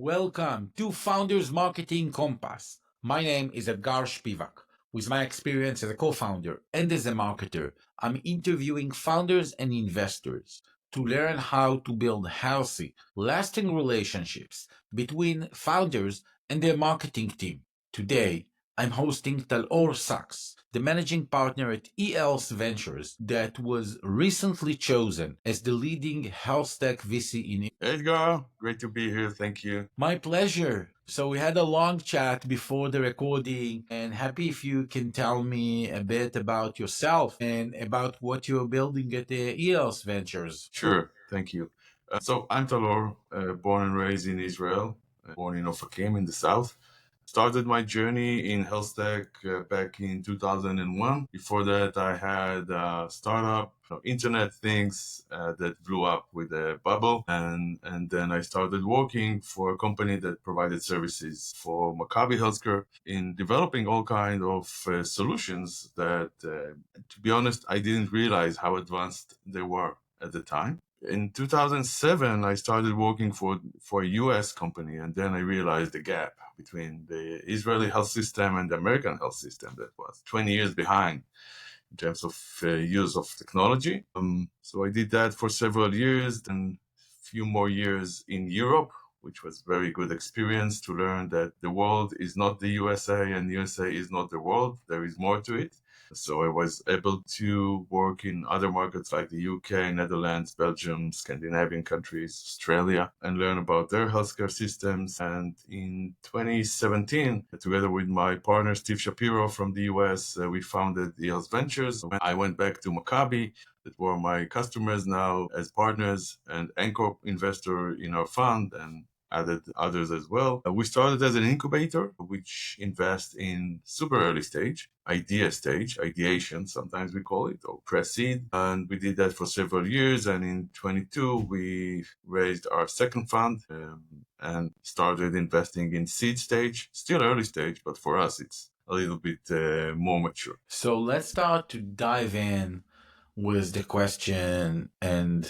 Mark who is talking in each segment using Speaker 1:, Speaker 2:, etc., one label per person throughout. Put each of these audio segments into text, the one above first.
Speaker 1: Welcome to Founders Marketing Compass. My name is Etgar Shpivak. With my experience as a co-founder and as a marketer, I'm interviewing founders and investors to learn how to build healthy, lasting relationships between founders and their marketing team. Today, I'm hosting Talor Sax, the managing partner at eHealth Ventures that was recently chosen as the leading health tech VC in
Speaker 2: Edgar, great to be here. Thank you.
Speaker 1: my pleasure. So we had a long chat before the recording, and happy if you can tell me a bit about yourself and about what you're building at the EOS Ventures.
Speaker 2: Sure, thank you. So I'm Talor, born and raised in Israel, born in Ofakim in the south. Started my journey in health tech back in 2001. Before that, I had a startup, internet things that blew up with a bubble. And then I started working for a company that provided services for Maccabi Healthcare in developing all kinds of solutions that, to be honest, I didn't realize how advanced they were at the time. In 2007, I started working for a US company, and then I realized the gap between the Israeli health system and the American health system that was 20 years behind in terms of use of technology. So I did that for several years, then a few more years in Europe, which was very good experience to learn that the world is not the USA and USA is not the world. There is more to it. So I was able to work in other markets like the UK, Netherlands, Belgium, Scandinavian countries, Australia, and learn about their healthcare systems. And in 2017, together with my partner Steve Shapiro from the US, we founded eHealth Ventures. I went back to Maccabi, that were my customers now as partners and anchor investor in our fund, and added others as well. We started as an incubator, which invests in super early stage, ideation, sometimes we call it, or pre-seed. And we did that for several years. And in 22, we raised our second fund and started investing in seed stage, still early stage, but for us, it's a little bit more mature.
Speaker 1: So let's start to dive in with the question. And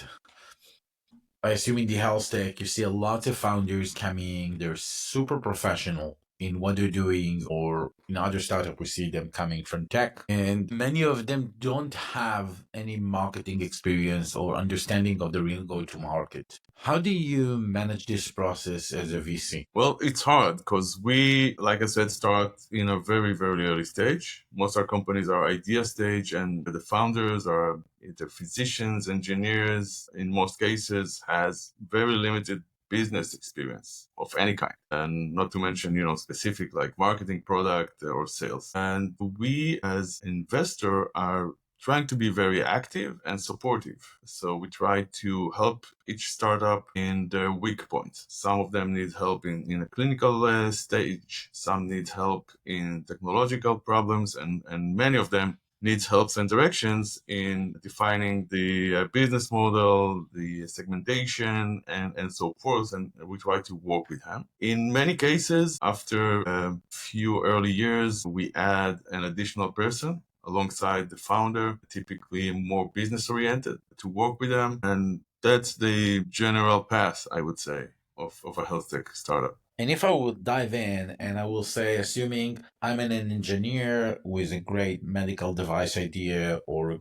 Speaker 1: I assume in the health tech, you see a lot of founders coming, they're super professional in what they're doing, or in other startup, we see them coming from tech. And many of them don't have any marketing experience or understanding of the real go-to-market. How do you manage this process as a VC?
Speaker 2: Well, it's hard because we, like I said, start in a very, very early stage. Most of our companies are idea stage, and the founders are either physicians, engineers, in most cases, has very limited business experience of any kind, and not to mention, specific like marketing, product, or sales. And we as investor are trying to be very active and supportive. So we try to help each startup in their weak points. Some of them need help in a clinical stage. Some need help in technological problems, and many of them needs helps and directions in defining the business model, the segmentation, and so forth. And we try to work with them. In many cases, after a few early years, we add an additional person alongside the founder, typically more business oriented, to work with them. And that's the general path, I would say, of a health tech startup.
Speaker 1: And if I would dive in and I will say, assuming I'm an engineer with a great medical device idea, or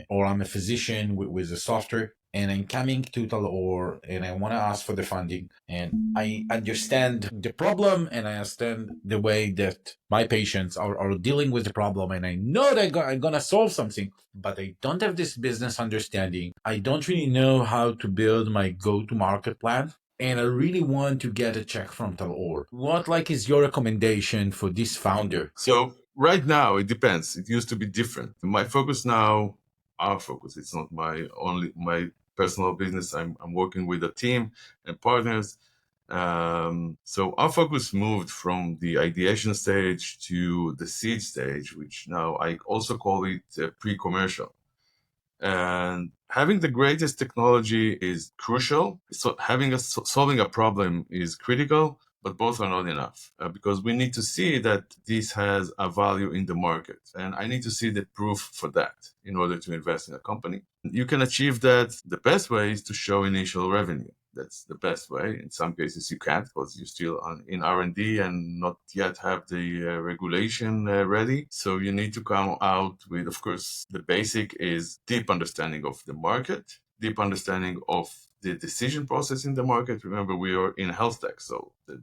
Speaker 1: or I'm a physician with a software, and I'm coming to Talor and I want to ask for the funding, and I understand the problem and I understand the way that my patients are dealing with the problem, and I know that I'm going to solve something, but I don't have this business understanding. I don't really know how to build my go-to-market plan, and I really want to get a check from Talor. What is your recommendation for this founder?
Speaker 2: So right now it depends. It used to be different. My focus now, our focus, it's not my personal business. I'm working with a team and partners. So our focus moved from the ideation stage to the seed stage, which now I also call it pre-commercial. And having the greatest technology is crucial. So solving a problem is critical, but both are not enough because we need to see that this has a value in the market. And I need to see the proof for that in order to invest in a company. You can achieve that. The best way is to show initial revenue. That's the best way. In some cases, you can't because you're still in R&D and not yet have the regulation ready. So you need to come out with, of course, the basic is deep understanding of the market, deep understanding of the decision process in the market. Remember, we are in health tech, so the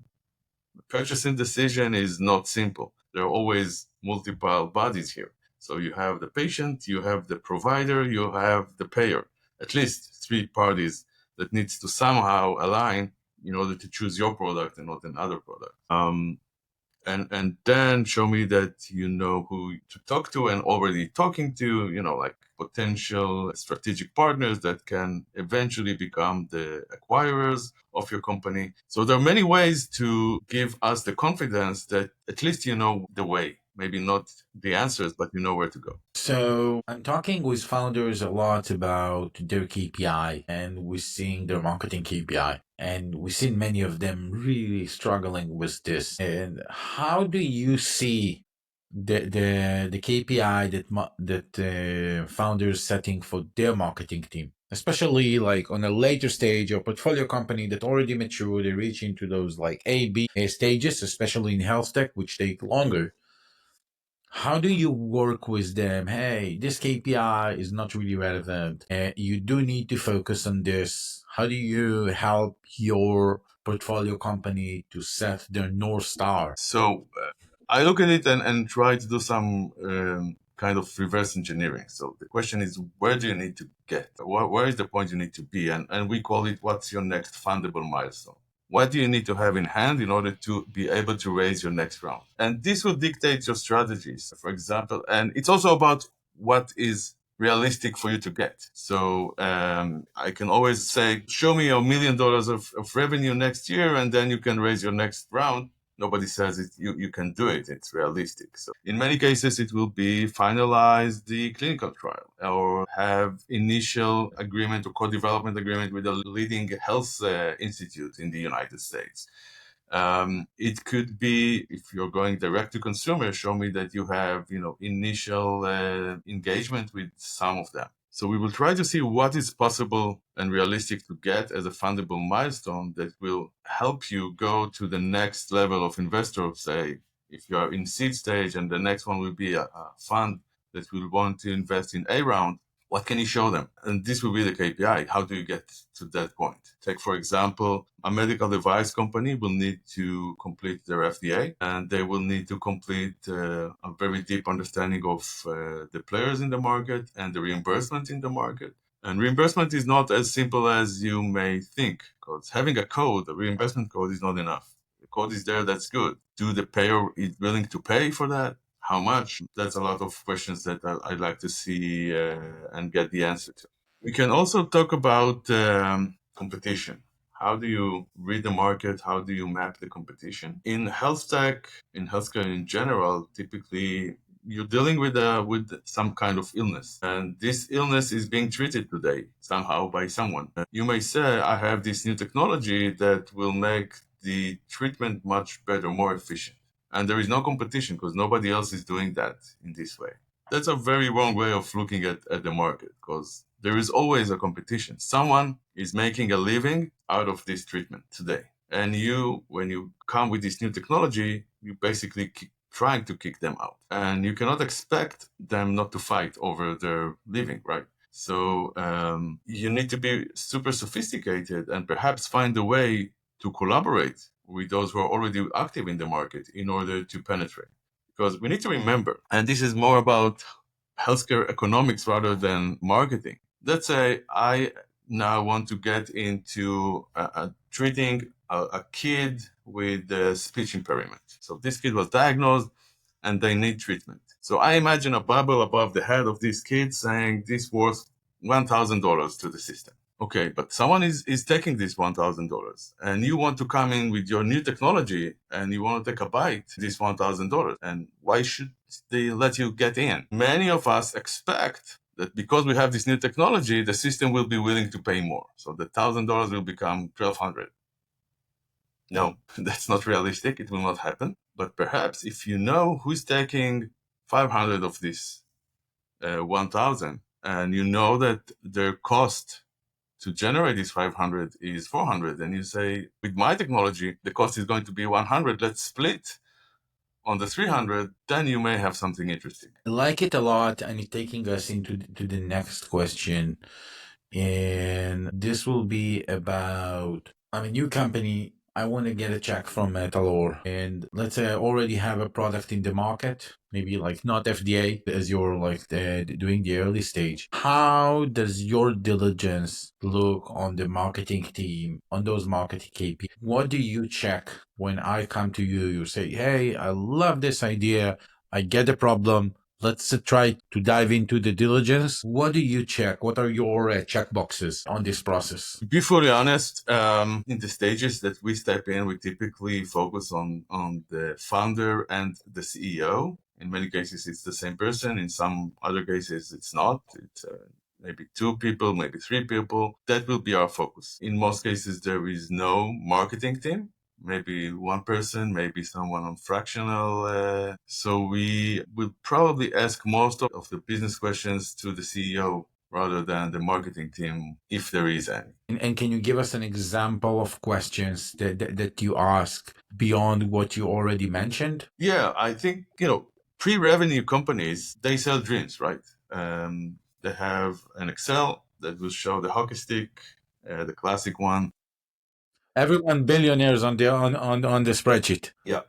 Speaker 2: purchasing decision is not simple. There are always multiple bodies here. So you have the patient, you have the provider, you have the payer. At least three parties that needs to somehow align in order to choose your product and not another product. And then show me that you know who to talk to and already talking to, like potential strategic partners that can eventually become the acquirers of your company. So there are many ways to give us the confidence that at least you know the way, maybe not the answers, but you know where to go.
Speaker 1: So I'm talking with founders a lot about their KPI, and we're seeing their marketing KPI, and we've seen many of them really struggling with this. And how do you see the KPI that founders setting for their marketing team, especially like on a later stage or portfolio company that already mature, they reach into those like A, B stages, especially in health tech, which take longer. How do you work with them? Hey, this KPI is not really relevant. You do need to focus on this. How do you help your portfolio company to set their North Star?
Speaker 2: So I look at it and try to do some kind of reverse engineering. So the question is, where do you need to get? Where is the point you need to be? And we call it, what's your next fundable milestone? What do you need to have in hand in order to be able to raise your next round? And this will dictate your strategies, for example. And it's also about what is realistic for you to get. So I can always say, show me $1 million of revenue next year, and then you can raise your next round. Nobody says it, you can do it. It's realistic. So in many cases, it will be finalize the clinical trial or have initial agreement or co-development agreement with a leading health institute in the United States. It could be, if you're going direct to consumer, show me that you have, initial engagement with some of them. So we will try to see what is possible and realistic to get as a fundable milestone that will help you go to the next level of investor. Say, if you are in seed stage and the next one will be a fund that will want to invest in A round, what can you show them? And this will be the KPI. How do you get to that point? Take, for example, a medical device company will need to complete their FDA, and they will need to complete a very deep understanding of the players in the market and the reimbursement in the market. And reimbursement is not as simple as you may think, because having a code, a reimbursement code, is not enough. The code is there, that's good. Do the payer is willing to pay for that? How much? That's a lot of questions that I'd like to see and get the answer to. We can also talk about competition. How do you read the market? How do you map the competition? In health tech, in healthcare in general, typically you're dealing with some kind of illness, and this illness is being treated today somehow by someone. You may say, I have this new technology that will make the treatment much better, more efficient. And there is no competition because nobody else is doing that in this way. That's a very wrong way of looking at the market, because there is always a competition. Someone is making a living out of this treatment today. And you, when you come with this new technology, you basically trying to kick them out. And you cannot expect them not to fight over their living, right? So you need to be super sophisticated and perhaps find a way to collaborate with those who are already active in the market in order to penetrate. Because we need to remember, and this is more about healthcare economics rather than marketing. Let's say I now want to get into treating a kid with speech impairment. So this kid was diagnosed and they need treatment. So I imagine a bubble above the head of this kid saying this worth $1,000 to the system. Okay, but someone is taking this $1,000 and you want to come in with your new technology and you want to take a bite this $1,000. And why should they let you get in? Many of us expect that because we have this new technology, the system will be willing to pay more. So the $1,000 will become $1,200. No, that's not realistic. It will not happen. But perhaps if you know who's taking 500 of this 1,000, and you know that their cost to generate this 500 is 400. And you say, with my technology, the cost is going to be 100. Let's split on the 300. Then you may have something interesting.
Speaker 1: I like it a lot, and it's taking us into to the next question. And this will be about, I'm a new company. I want to get a check from Talor. And let's say I already have a product in the market, maybe like not FDA, as you're like doing the early stage. How does your diligence look on the marketing team, on those marketing KPIs? What do you check when I come to you? You say, hey, I love this idea. I get the problem. Let's try to dive into the diligence. What do you check? What are your check boxes on this process?
Speaker 2: To be fully honest, in the stages that we step in, we typically focus on the founder and the CEO. In many cases, it's the same person. In some other cases, it's not. It's maybe two people, maybe three people. That will be our focus. In most cases, there is no marketing team. Maybe one person, maybe someone on fractional. So we will probably ask most of the business questions to the CEO rather than the marketing team, if there is any.
Speaker 1: And can you give us an example of questions that you ask beyond what you already mentioned?
Speaker 2: Yeah, I think, pre-revenue companies, they sell dreams, right? They have an Excel that will show the hockey stick, the classic one.
Speaker 1: Everyone billionaires on the spreadsheet.
Speaker 2: Yeah.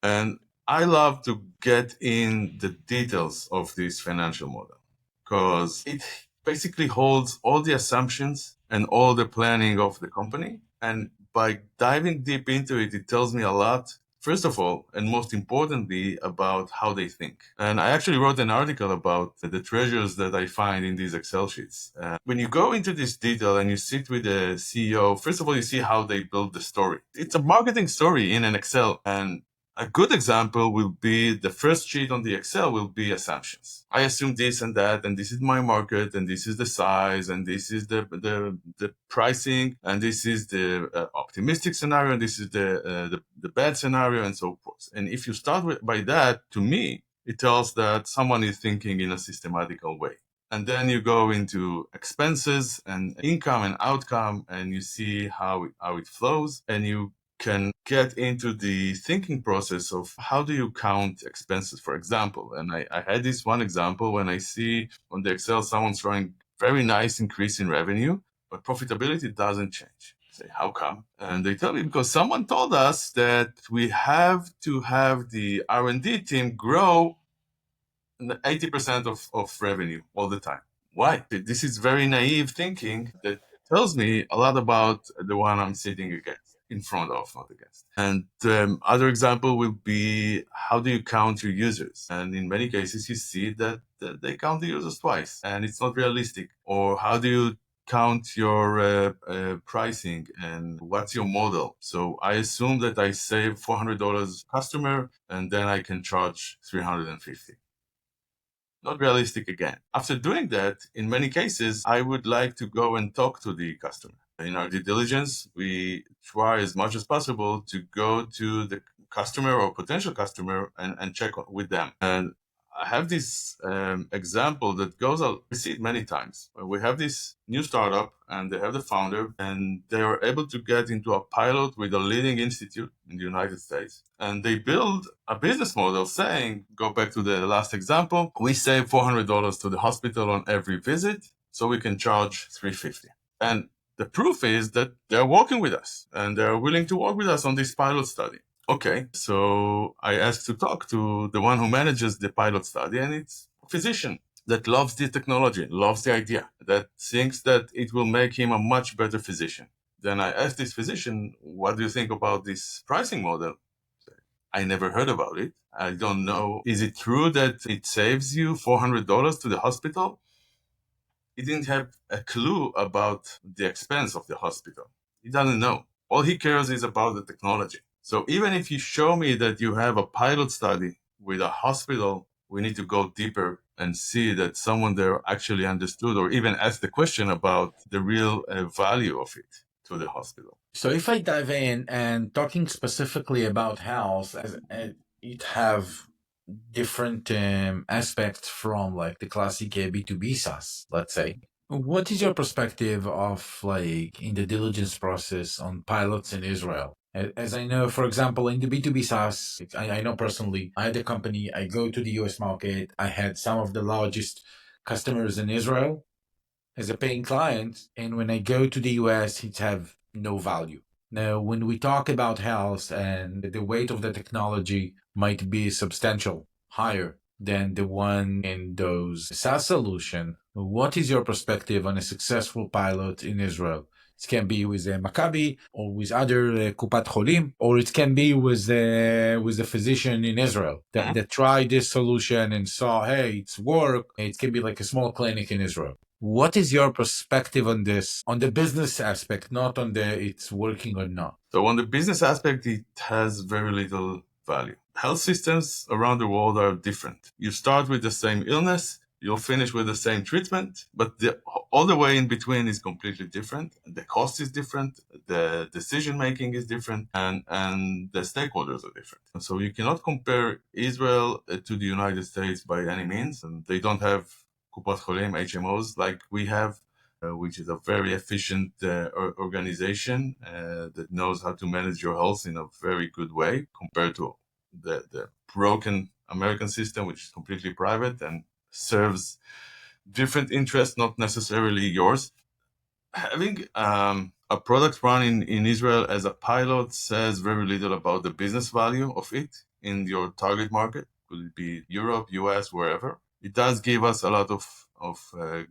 Speaker 2: And I love to get in the details of this financial model because it basically holds all the assumptions and all the planning of the company. And by diving deep into it, it tells me a lot, first of all, and most importantly, about how they think. And I actually wrote an article about the treasures that I find in these Excel sheets. When you go into this detail and you sit with the CEO, first of all, you see how they build the story. It's a marketing story in an Excel. And a good example will be the first sheet on the Excel will be assumptions. I assume this and that, and this is my market, and this is the size, and this is the pricing, and this is the optimistic scenario, and this is the bad scenario, and so forth. And if you start by that, to me, it tells that someone is thinking in a systematical way. And then you go into expenses and income and outcome, and you see how it flows, and you can get into the thinking process of how do you count expenses, for example. And I had this one example when I see on the Excel someone showing very nice increase in revenue, but profitability doesn't change. I say, how come? And they tell me because someone told us that we have to have the R&D team grow 80% of revenue all the time. Why? This is very naive thinking that tells me a lot about the one I'm sitting against, in front of, not against. And other example will be how do you count your users? And in many cases, you see that they count the users twice, and it's not realistic. Or how do you count your pricing and what's your model? So I assume that I save $400 customer, and then I can charge $350. Not realistic again. After doing that, in many cases, I would like to go and talk to the customer. In our due diligence, we try as much as possible to go to the customer or potential customer and check with them. And I have this example that goes, I'll see it many times. We have this new startup and they have the founder and they are able to get into a pilot with a leading institute in the United States. And they build a business model saying, go back to the last example, we save $400 to the hospital on every visit, so we can charge $350. And the proof is that they're working with us and they're willing to work with us on this pilot study. Okay, so I asked to talk to the one who manages the pilot study, and it's a physician that loves the technology, loves the idea, that thinks that it will make him a much better physician. Then I asked this physician, what do you think about this pricing model? I never heard about it. I don't know. Is it true that it saves you $400 to the hospital? He didn't have a clue about the expense of the hospital. He doesn't know. All he cares is about the technology. So even if you show me that you have a pilot study with a hospital, we need to go deeper and see that someone there actually understood or even asked the question about the real value of it to the hospital.
Speaker 1: So if I dive in and talking specifically about health, as it have different aspects from like the classic B2B SaaS, let's say. What is your perspective of like in the diligence process on pilots in Israel? As I know, for example, in the B2B SaaS, I know personally, I had a company, I go to the US market, I had some of the largest customers in Israel as a paying client. And when I go to the US, it have no value. Now, when we talk about health and the weight of the technology might be substantial, higher than the one in those SaaS solution, what is your perspective on a successful pilot in Israel? It can be with Maccabi or with other Kupat Cholim, or it can be with a physician in Israel that tried this solution and saw, hey, it's work. It can be like a small clinic in Israel. What is your perspective on this, on the business aspect, not on the it's working or not?
Speaker 2: So on the business aspect, it has very little value. Health systems around the world are different. You start with the same illness, you'll finish with the same treatment, but all the way in between is completely different. The cost is different, the decision making is different, and the stakeholders are different. And so you cannot compare Israel to the United States by any means. And they don't have Kupat Cholim, HMOs, like we have, which is a very efficient organization that knows how to manage your health in a very good way compared to the broken American system, which is completely private and serves different interests, not necessarily yours. Having a product run in Israel as a pilot says very little about the business value of it in your target market. Could it be Europe, US, wherever? It does give us a lot of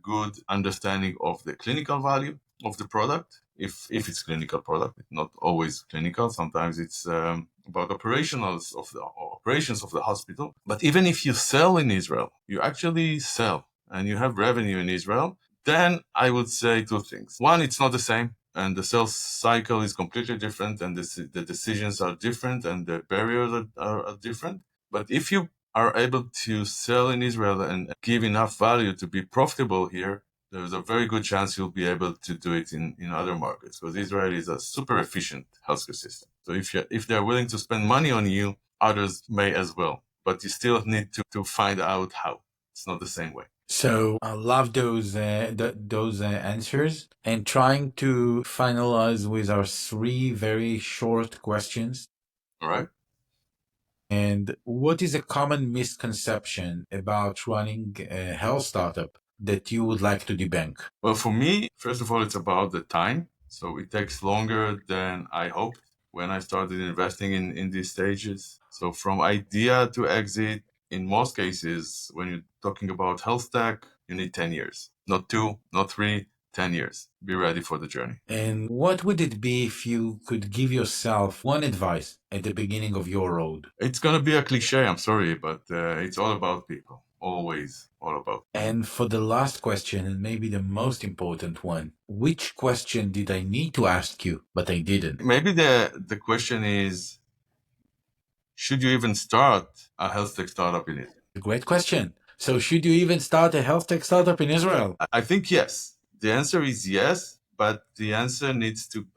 Speaker 2: good understanding of the clinical value of the product, if it's clinical product. It's not always clinical. Sometimes it's about operations of the hospital. But even if you sell in Israel, you actually sell and you have revenue in Israel, then I would say two things. One, it's not the same, and the sales cycle is completely different, and the decisions are different, and the barriers are different. But if you are able to sell in Israel and give enough value to be profitable here, there's a very good chance you'll be able to do it in other markets, because Israel is a super efficient healthcare system. So if they're willing to spend money on you, others may as well. But you still need to find out how. It's not the same way.
Speaker 1: So I love those answers, and trying to finalize with our three very short questions.
Speaker 2: All right.
Speaker 1: And what is a common misconception about running a health startup that you would like to debunk?
Speaker 2: Well, for me, first of all, it's about the time. So it takes longer than I hoped when I started investing in these stages. So from idea to exit, in most cases, when you're talking about health tech, you need 10 years. Not two, not three, 10 years. Be ready for the journey.
Speaker 1: And what would it be if you could give yourself one advice at the beginning of your road?
Speaker 2: It's going to be a cliche, I'm sorry, but it's all about people. Always all about.
Speaker 1: And for the last question, and maybe the most important one, which question did I need to ask you, but I didn't?
Speaker 2: Maybe the question is, should you even start a health tech startup in Israel?
Speaker 1: A great question. So should you even start a health tech startup in Israel?
Speaker 2: I think yes. The answer is yes, but the answer needs to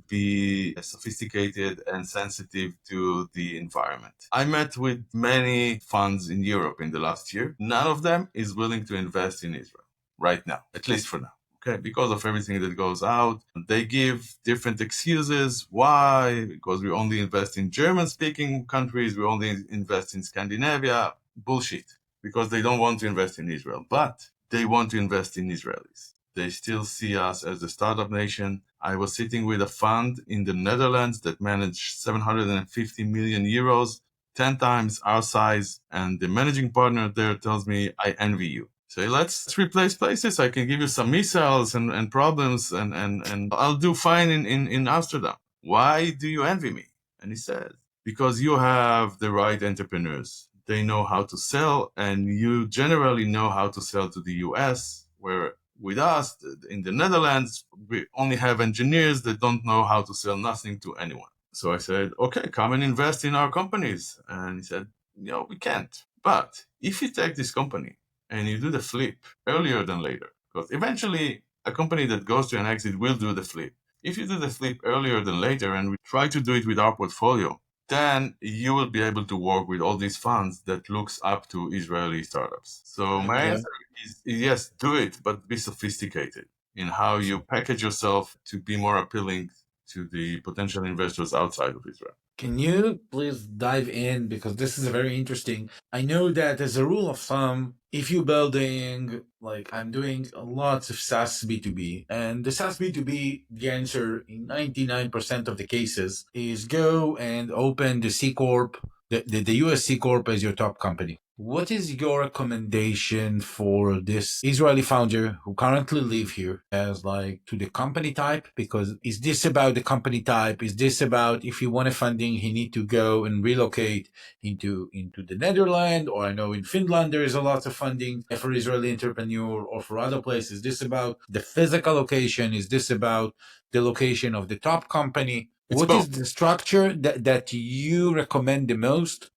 Speaker 2: be sophisticated and sensitive to the environment. I met with many funds in Europe in the last year. None of them is willing to invest in Israel right now, at least for now. Okay, because of everything that goes out, they give different excuses. Why? Because we only invest in German-speaking countries. We only invest in Scandinavia. Bullshit. Because they don't want to invest in Israel, but they want to invest in Israelis. They still see us as a startup nation. I was sitting with a fund in the Netherlands that managed 750 million euros, 10 times our size, and the managing partner there tells me, I envy you. So let's replace places. I can give you some missiles and problems, and I'll do fine in Amsterdam. Why do you envy me? And he said, because you have the right entrepreneurs. They know how to sell, and you generally know how to sell to the US, where with us in the Netherlands, we only have engineers that don't know how to sell nothing to anyone. So I said, okay, come and invest in our companies. And he said, we can't. But if you take this company and you do the flip earlier than later, because eventually a company that goes to an exit will do the flip. If you do the flip earlier than later, and we try to do it with our portfolio, then you will be able to work with all these funds that looks up to Israeli startups. So my
Speaker 1: Okay.
Speaker 2: answer is yes, do it, but be sophisticated in how you package yourself to be more appealing to the potential investors outside of Israel.
Speaker 1: Can you please dive in because this is very interesting. I know that as a rule of thumb, if you're building, like I'm doing lots of SaaS B2B, and the SaaS B2B, the answer in 99% of the cases is go and open the C Corp, the US C Corp as your top company. What is your recommendation for this Israeli founder who currently live here as like to the company type? Because is this about the company type? Is this about if he wanted funding, he need to go and relocate into the Netherlands? Or I know in Finland there is a lot of funding for Israeli entrepreneur or for other places. Is this about the physical location? Is this about the location of the top company?
Speaker 2: It's
Speaker 1: What
Speaker 2: both.
Speaker 1: is the structure that you recommend the most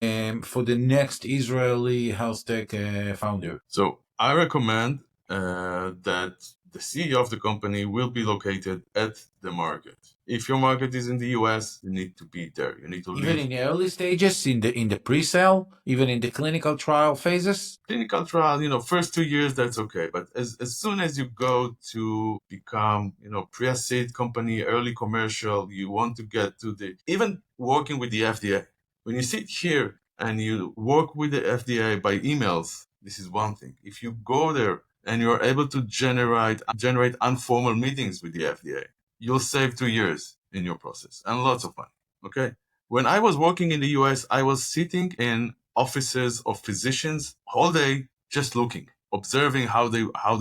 Speaker 1: for the next Israeli health tech founder?
Speaker 2: So I recommend that the CEO of the company will be located at the market. If your market is in the US, you need to be there. You need to
Speaker 1: Even
Speaker 2: live.
Speaker 1: in the early stages, in the pre-sale, even in the clinical trial phases?
Speaker 2: Clinical trial, first 2 years, that's okay. But as soon as you go to become, pre-seed company, early commercial, you want to get to even working with the FDA. When you sit here and you work with the FDA by emails, this is one thing. If you go there and you're able to generate informal meetings with the FDA, you'll save 2 years in your process and lots of money. Okay. When I was working in the US, I was sitting in offices of physicians all day just looking, observing how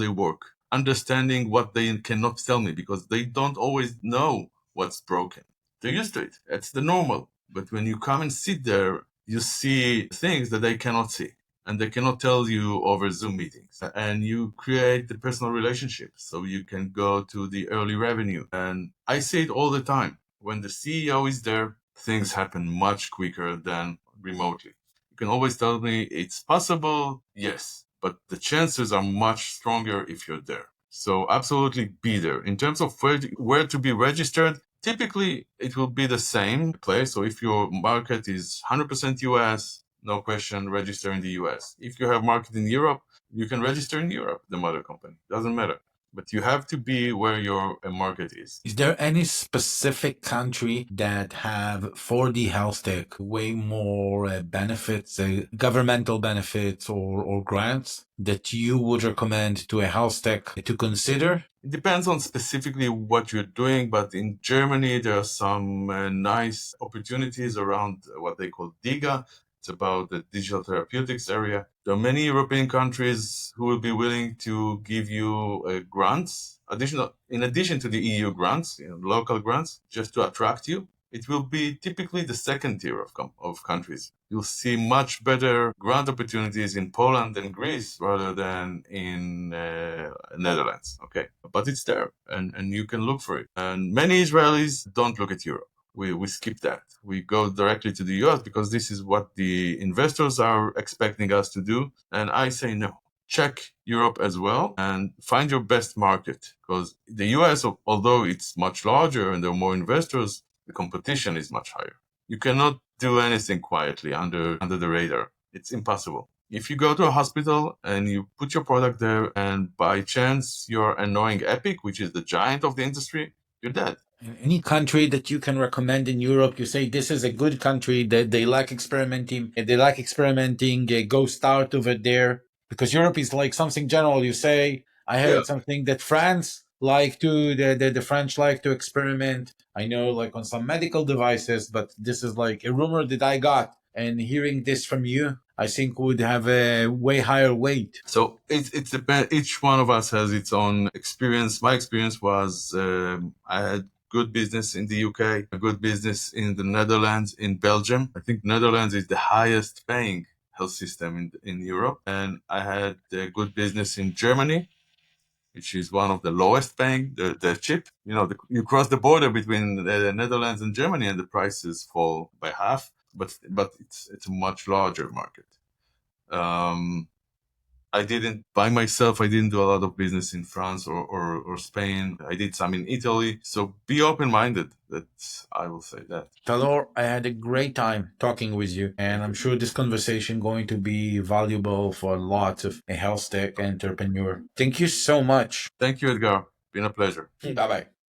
Speaker 2: they work, understanding what they cannot tell me because they don't always know what's broken. They're used to it. It's the normal. But when you come and sit there, you see things that they cannot see and they cannot tell you over Zoom meetings. And you create the personal relationship so you can go to the early revenue. And I see it all the time. When the CEO is there, things happen much quicker than remotely. You can always tell me it's possible, yes, but the chances are much stronger if you're there. So absolutely be there. In terms of where to be registered, typically it will be the same place. So if your market is 100% US, no question, register in the US. If you have market in Europe, you can register in Europe, the mother company. Doesn't matter. But you have to be where your market is.
Speaker 1: Is there any specific country that have for the health tech way more benefits, governmental benefits or grants that you would recommend to a health tech to consider?
Speaker 2: It depends on specifically what you're doing, but in Germany, there are some nice opportunities around what they call DIGA. It's about the digital therapeutics area. There are many European countries who will be willing to give you grants, in addition to the EU grants, local grants, just to attract you. It will be typically the second tier of countries. You'll see much better grant opportunities in Poland and Greece rather than in Netherlands. Okay, but it's there, and you can look for it. And many Israelis don't look at Europe. We skip that. We go directly to the US because this is what the investors are expecting us to do. And I say no. Check Europe as well and find your best market because the US, although it's much larger and there are more investors, the competition is much higher. You cannot do anything quietly under the radar. It's impossible. If you go to a hospital and you put your product there and by chance you're annoying Epic, which is the giant of the industry, you're dead.
Speaker 1: Any country that you can recommend in Europe, you say this is a good country that they like experimenting, go start over there. Because Europe is like something general. You say, I
Speaker 2: Yeah.
Speaker 1: heard something that France like to, the French like to experiment. I know like on some medical devices, but this is like a rumor that I got. And hearing this from you, I think would have a way higher weight.
Speaker 2: So it's each one of us has its own experience. My experience was I had good business in the UK, a good business in the Netherlands, in Belgium. I think Netherlands is the highest paying health system in Europe. And I had a good business in Germany, which is one of the lowest paying, the cheap. You cross the border between the Netherlands and Germany and the prices fall by half, but it's a much larger market. Um, I didn't by myself. I didn't do a lot of business in France or Spain. I did some in Italy. So be open minded. That's I will say that.
Speaker 1: Talor, I had a great time talking with you, and
Speaker 2: Thank
Speaker 1: I'm
Speaker 2: you.
Speaker 1: sure this conversation going to be valuable for lots of a health tech entrepreneur. Thank you so much.
Speaker 2: Thank you, Edgar. Been a pleasure.
Speaker 1: Bye bye.